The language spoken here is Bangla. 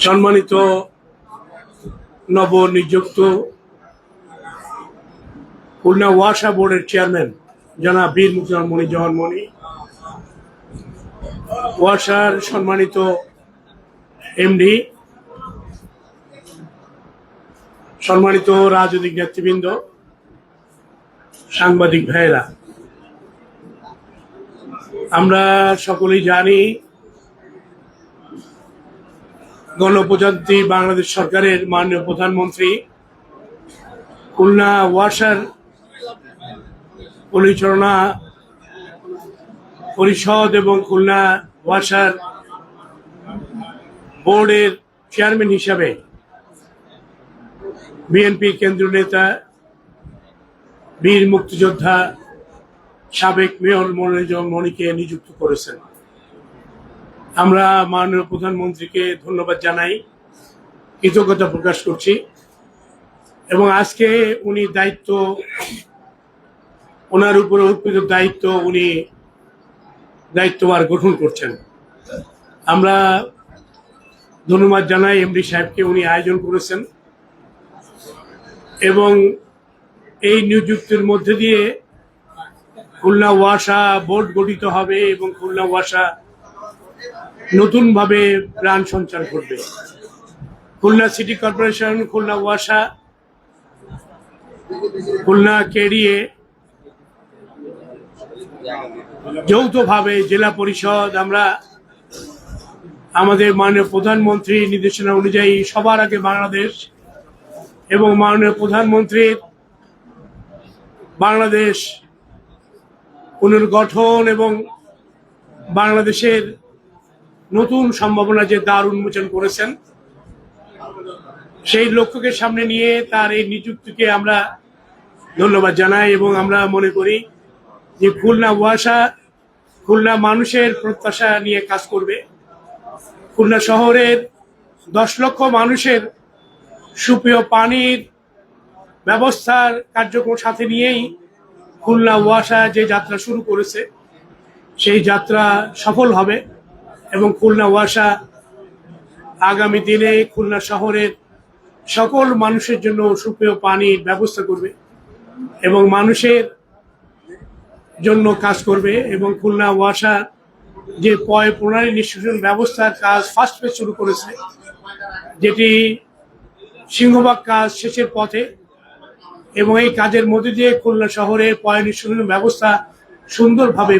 সম্মানিত নবনিযুক্ত খুলনা ওয়াসা বোর্ডের চেয়ারম্যান জনাব বীর মুক্তিযোদ্ধা মনিরুজ্জামান মনি, ওয়াসার সম্মানিত এমডি, সম্মানিত রাজনৈতিক নেতৃবৃন্দ, সাংবাদিক ভাইয়েরা, আমরা সকলেই জানি গণপ্রজাতন্ত্রী বাংলাদেশ সরকারের মাননীয় প্রধানমন্ত্রী খুলনা ওয়াসার পরিচালনা পরিষদ এবং খুলনা ওয়াসার বোর্ডের চেয়ারম্যান হিসাবে বিএনপির কেন্দ্রীয় নেতা বীর মুক্তিযোদ্ধা সাবেক মেয়র মনিরুজ্জামান মনিকে নিযুক্ত করেছেন। আমরা মাননীয় প্রধানমন্ত্রীকে ধন্যবাদ জানাই, কৃতজ্ঞতা প্রকাশ করছি এবং আজকে উনি ওনার উপরে অর্পিত উনি দায়িত্বভার গ্রহণ করছেন। আমরা ধন্যবাদ জানাই এমডি সাহেবকে, উনি আয়োজন করেছেন এবং এই নিযুক্তির মধ্যে দিয়ে খুলনা ওয়াসা বোর্ড গঠিত হবে এবং খুলনা ওয়াসা নতুনভাবে প্রাণ সঞ্চার করবে। খুলনা সিটি কর্পোরেশন, খুলনা ওয়াসা, খুলনা কেডিএ যৌথভাবে জেলা পরিষদ, আমরা আমাদের মাননীয় প্রধানমন্ত্রীর নির্দেশনা অনুযায়ী সবার আগে বাংলাদেশ এবং মাননীয় প্রধানমন্ত্রীর বাংলাদেশ পুনর্গঠন এবং বাংলাদেশের নতুন সম্ভাবনা যে দ্বার উন্মোচন করেছেন, সেই লক্ষ্যকে সামনে নিয়ে তার এই নিযুক্তিকে আমরা ধন্যবাদ জানাই এবং আমরা মনে করি যে খুলনা ওয়াসা খুলনা মানুষের প্রত্যাশা নিয়ে কাজ করবে। খুলনা শহরের 10 লক্ষ মানুষের সুপেয় পানির ব্যবস্থার কার্যক্রম সাথে নিয়েই খুলনা ওয়াসা যে যাত্রা শুরু করেছে সেই যাত্রা সফল হবে এবং খুলনা ওয়াসা আগামী দিনে খুলনা শহরের সকল মানুষের জন্য সুপেয় পানির ব্যবস্থা করবে এবং মানুষের জন্য কাজ করবে এবং খুলনা ওয়াসা যে পয় প্রণালী নিষ্কাশন ব্যবস্থার কাজ ফার্স্ট ফেজ শুরু করেছে, যেটি সিংহভাগ কাজ শেষের পথে এবং এই কাজের মধ্যে দিয়ে খুলনা শহরে পয় নিষ্কাশন ব্যবস্থা সুন্দরভাবে